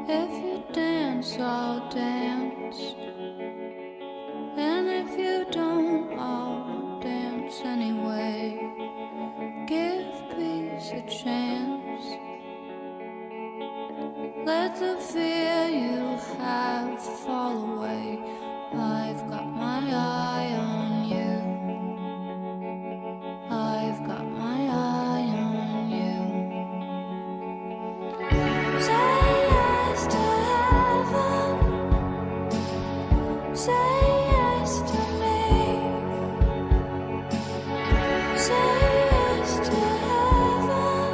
If you dance, I'll dance. And if you don't, I'll dance anyway. Give peace a chance. Let the fear you have fall away. I've got my eye on you. I've got my eye on you. Say yes to heaven. Say yes to me. Say yes to heaven.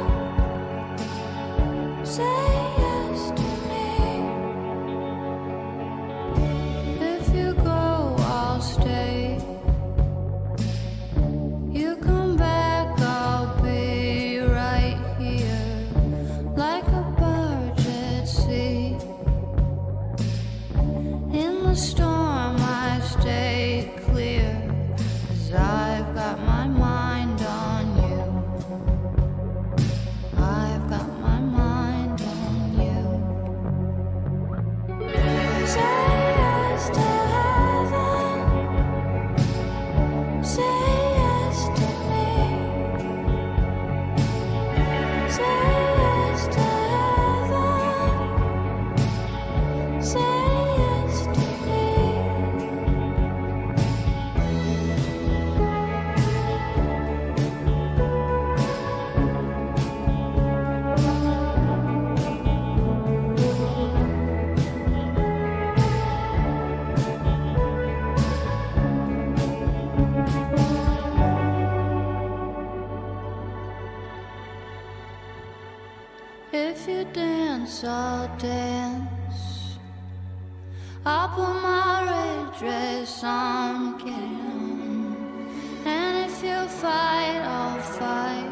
Say yes to me. If you go, I'll stay. You come back, I'll be right here, like a bird at sea. In the storm I stay clear, 'cause I've got my mind on you. I've got my mind on you. Say yes to heaven. Say yes to me. Say yes to heaven. Say yes to me. If you dance, I'll dance. I'll put my red dress on again. And if you fight, I'll fight.